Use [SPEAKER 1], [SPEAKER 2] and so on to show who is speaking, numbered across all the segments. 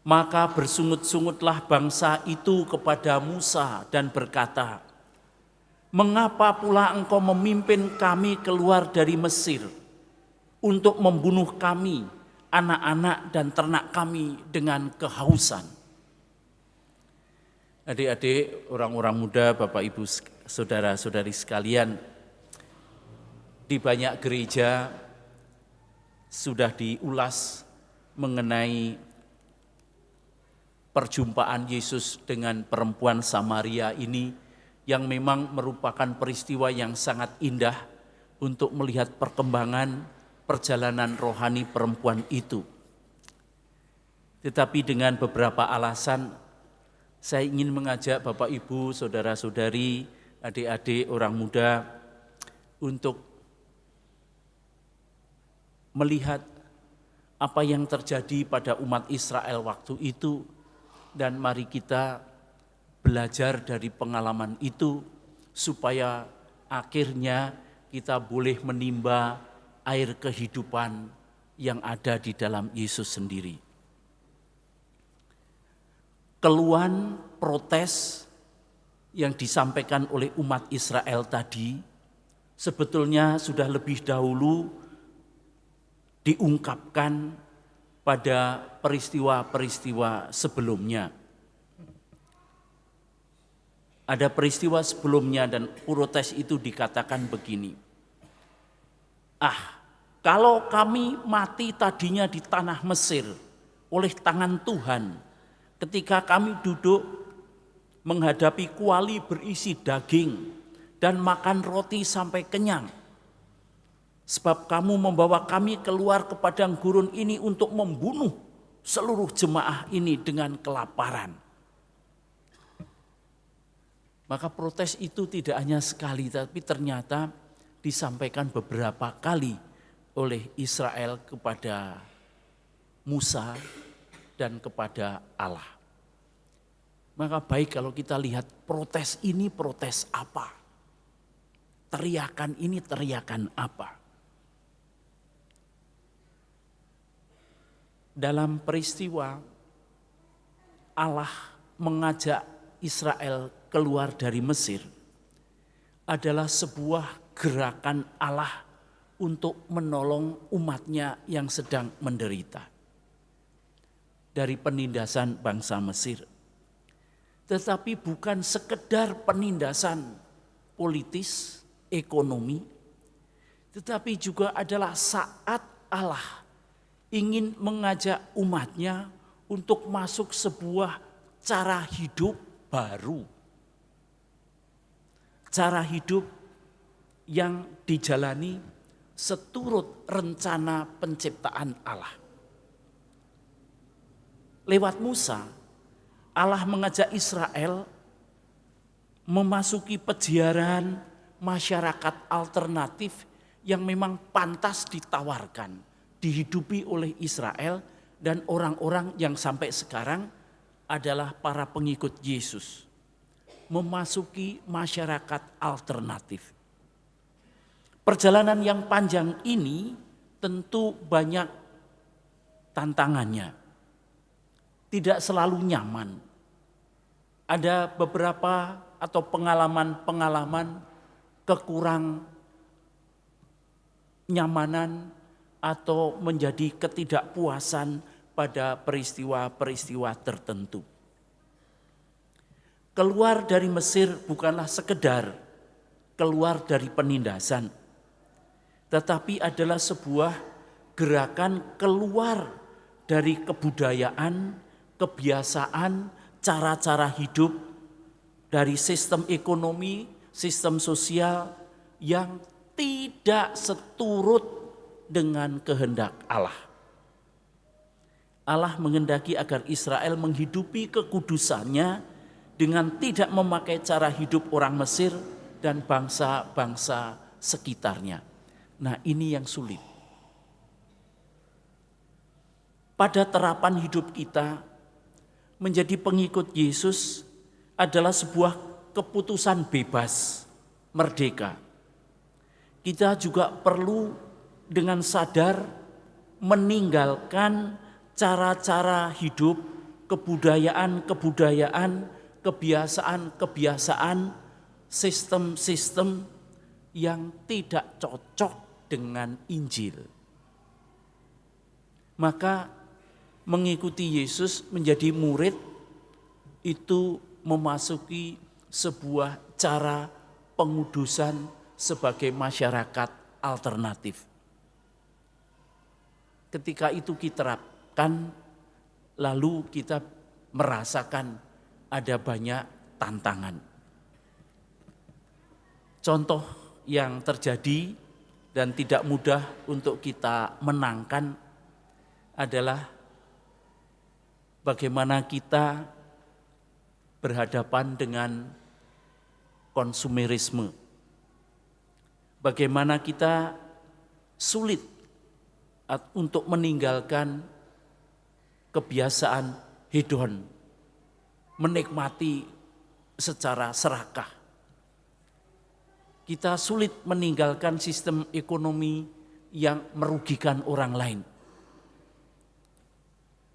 [SPEAKER 1] Maka bersungut-sungutlah bangsa itu kepada Musa dan berkata, "Mengapa pula engkau memimpin kami keluar dari Mesir untuk membunuh kami, anak-anak dan ternak kami dengan kehausan?" Adik-adik, orang-orang muda, Bapak Ibu, saudara-saudari sekalian, di banyak gereja sudah diulas mengenai perjumpaan Yesus dengan perempuan Samaria ini, yang memang merupakan peristiwa yang sangat indah untuk melihat perkembangan perjalanan rohani perempuan itu. Tetapi dengan beberapa alasan, saya ingin mengajak Bapak Ibu, saudara-saudari, adik-adik, orang muda untuk melihat apa yang terjadi pada umat Israel waktu itu, dan mari kita belajar dari pengalaman itu supaya akhirnya kita boleh menimba air kehidupan yang ada di dalam Yesus sendiri. Keluhan protes yang disampaikan oleh umat Israel tadi sebetulnya sudah lebih dahulu diungkapkan pada peristiwa-peristiwa sebelumnya. Ada peristiwa sebelumnya dan protes itu dikatakan begini, kalau kami mati tadinya di tanah Mesir oleh tangan Tuhan, ketika kami duduk menghadapi kuali berisi daging dan makan roti sampai kenyang. Sebab kamu membawa kami keluar ke padang gurun ini untuk membunuh seluruh jemaah ini dengan kelaparan. Maka protes itu tidak hanya sekali, tapi ternyata disampaikan beberapa kali oleh Israel kepada Musa dan kepada Allah. Maka baik kalau kita lihat protes ini protes apa? Teriakan ini teriakan apa? Dalam peristiwa Allah mengajak Israel keluar dari Mesir adalah sebuah gerakan Allah untuk menolong umatnya yang sedang menderita dari penindasan bangsa Mesir. Tetapi bukan sekedar penindasan politis, ekonomi, tetapi juga adalah saat Allah ingin mengajak umatnya untuk masuk sebuah cara hidup baru. Cara hidup yang dijalani seturut rencana penciptaan Allah. Lewat Musa, Allah mengajak Israel memasuki peziarah masyarakat alternatif yang memang pantas ditawarkan, dihidupi oleh Israel dan orang-orang yang sampai sekarang adalah para pengikut Yesus. Memasuki masyarakat alternatif. Perjalanan yang panjang ini tentu banyak tantangannya. Tidak selalu nyaman. Ada beberapa atau pengalaman-pengalaman kekurang nyamanan atau menjadi ketidakpuasan pada peristiwa-peristiwa tertentu. Keluar dari Mesir bukanlah sekedar keluar dari penindasan, tetapi adalah sebuah gerakan keluar dari kebudayaan, kebiasaan, cara-cara hidup, dari sistem ekonomi, sistem sosial yang tidak seturut dengan kehendak Allah. Allah menghendaki agar Israel menghidupi kekudusannya dengan tidak memakai cara hidup orang Mesir dan bangsa-bangsa sekitarnya. Nah, ini yang sulit. Pada terapan hidup kita, menjadi pengikut Yesus adalah sebuah keputusan bebas, merdeka. Kita juga perlu dengan sadar meninggalkan cara-cara hidup kebudayaan-kebudayaan, kebiasaan-kebiasaan, sistem-sistem yang tidak cocok dengan Injil. Maka mengikuti Yesus menjadi murid itu memasuki sebuah cara pengudusan sebagai masyarakat alternatif. Ketika itu kita terapkan, lalu kita merasakan ada banyak tantangan. Contoh yang terjadi dan tidak mudah untuk kita menangkan adalah bagaimana kita berhadapan dengan konsumerisme. Bagaimana kita sulit untuk meninggalkan kebiasaan hedon, menikmati secara serakah. Kita sulit meninggalkan sistem ekonomi yang merugikan orang lain.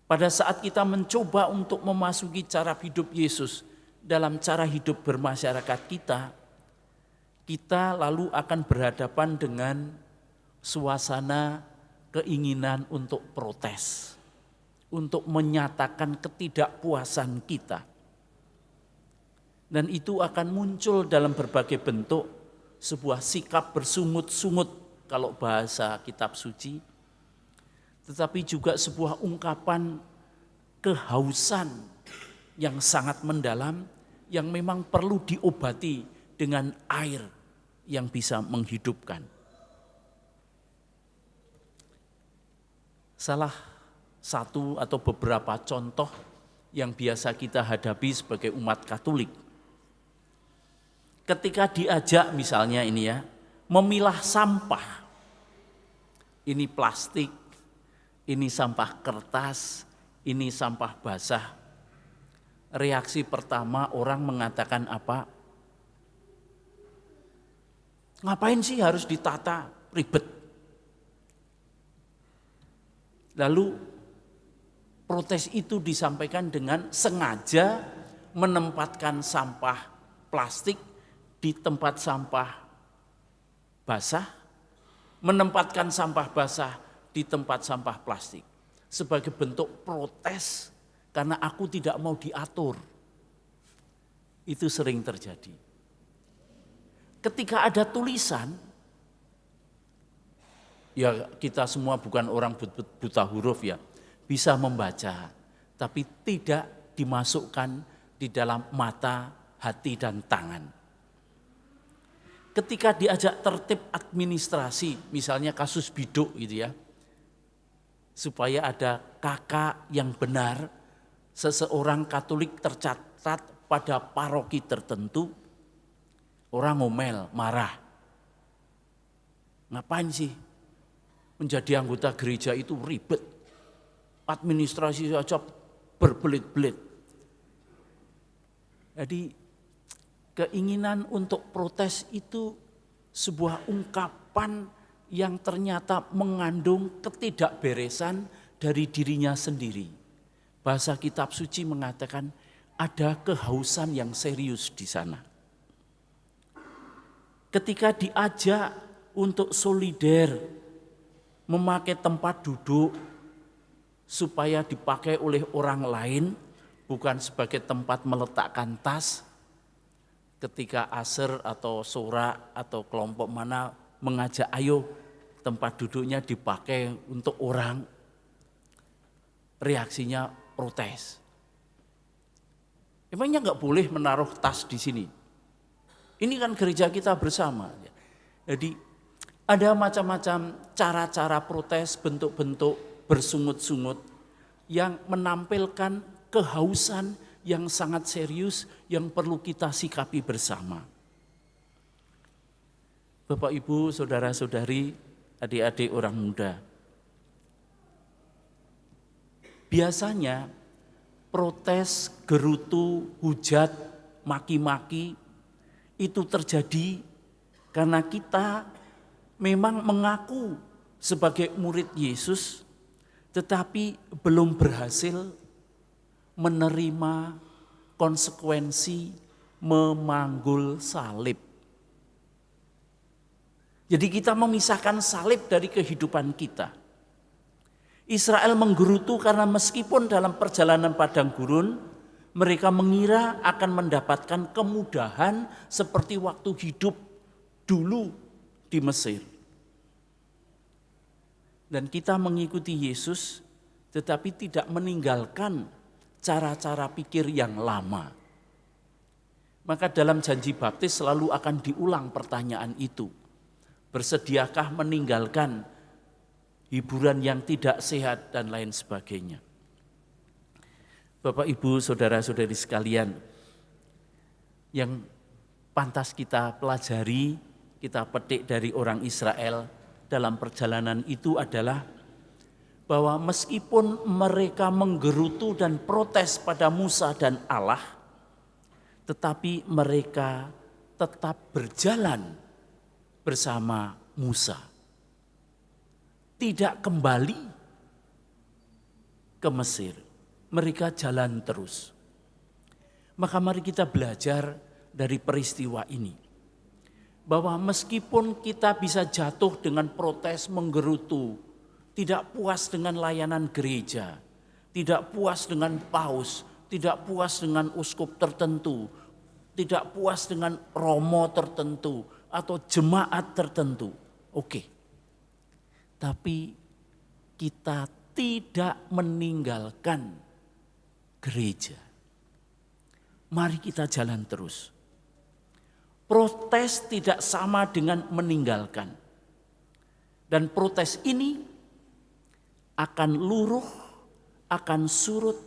[SPEAKER 1] Pada saat kita mencoba untuk memasuki cara hidup Yesus dalam cara hidup bermasyarakat kita lalu akan berhadapan dengan suasana keinginan untuk protes, untuk menyatakan ketidakpuasan kita. Dan itu akan muncul dalam berbagai bentuk, sebuah sikap bersungut-sungut kalau bahasa kitab suci, tetapi juga sebuah ungkapan kehausan yang sangat mendalam yang memang perlu diobati dengan air yang bisa menghidupkan. Salah satu atau beberapa contoh yang biasa kita hadapi sebagai umat Katolik. Ketika diajak misalnya ini ya, memilah sampah. Ini plastik, ini sampah kertas, ini sampah basah. Reaksi pertama orang mengatakan apa? Ngapain sih harus ditata, ribet. Lalu protes itu disampaikan dengan sengaja menempatkan sampah plastik di tempat sampah basah, menempatkan sampah basah di tempat sampah plastik. Sebagai bentuk protes karena aku tidak mau diatur. Itu sering terjadi. Ketika ada tulisan, ya kita semua bukan orang buta huruf ya, bisa membaca, tapi tidak dimasukkan di dalam mata, hati dan tangan. Ketika diajak tertib administrasi, misalnya kasus biduk gitu ya, supaya ada kakak yang benar, seseorang Katolik tercatat pada paroki tertentu, orang ngomel, marah. Ngapain sih menjadi anggota gereja itu ribet, administrasi saja berbelit-belit. Jadi keinginan untuk protes itu sebuah ungkapan yang ternyata mengandung ketidakberesan dari dirinya sendiri. Bahasa kitab suci mengatakan ada kehausan yang serius di sana. Ketika diajak untuk solider memakai tempat duduk supaya dipakai oleh orang lain, bukan sebagai tempat meletakkan tas, ketika aser atau sora atau kelompok mana mengajak ayo tempat duduknya dipakai untuk orang, reaksinya protes. Emangnya nggak boleh menaruh tas di sini? Ini kan gereja kita bersama. Jadi ada macam-macam cara-cara protes, bentuk-bentuk bersungut-sungut yang menampilkan kehausan yang sangat serius yang perlu kita sikapi bersama. Bapak, Ibu, saudara-saudari, adik-adik orang muda. Biasanya protes, gerutu, hujat, maki-maki itu terjadi karena kita memang mengaku sebagai murid Yesus, tetapi belum berhasil menerima konsekuensi memanggul salib. Jadi kita memisahkan salib dari kehidupan kita. Israel menggerutu karena meskipun dalam perjalanan padang gurun, mereka mengira akan mendapatkan kemudahan seperti waktu hidup dulu di Mesir. Dan kita mengikuti Yesus tetapi tidak meninggalkan cara-cara pikir yang lama. Maka dalam janji baptis selalu akan diulang pertanyaan itu. Bersediakah meninggalkan hiburan yang tidak sehat dan lain sebagainya. Bapak, Ibu, saudara-saudari sekalian, yang pantas kita pelajari, kita petik dari orang Israel dalam perjalanan itu adalah bahwa meskipun mereka menggerutu dan protes pada Musa dan Allah, tetapi mereka tetap berjalan bersama Musa. Tidak kembali ke Mesir, mereka jalan terus. Maka mari kita belajar dari peristiwa ini, bahwa meskipun kita bisa jatuh dengan protes menggerutu, tidak puas dengan layanan gereja, tidak puas dengan paus, tidak puas dengan uskup tertentu, tidak puas dengan romo tertentu atau jemaat tertentu. Oke. Tapi kita tidak meninggalkan gereja. Mari kita jalan terus. Protes tidak sama dengan meninggalkan. Dan protes ini akan luruh, akan surut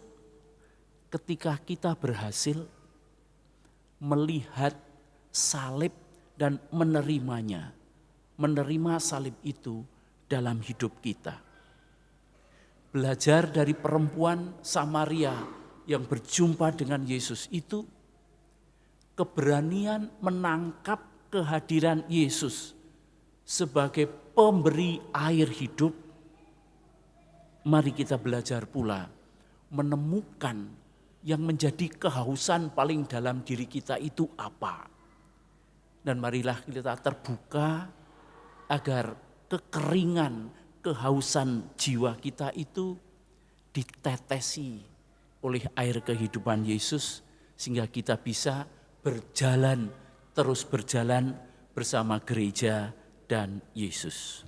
[SPEAKER 1] ketika kita berhasil melihat salib dan menerimanya. Menerima salib itu dalam hidup kita. Belajar dari perempuan Samaria yang berjumpa dengan Yesus itu, keberanian menangkap kehadiran Yesus sebagai pemberi air hidup. Mari kita belajar pula menemukan yang menjadi kehausan paling dalam diri kita itu apa. Dan marilah kita terbuka agar kekeringan, kehausan jiwa kita itu ditetesi oleh air kehidupan Yesus sehingga kita bisa berjalan, terus berjalan bersama gereja dan Yesus.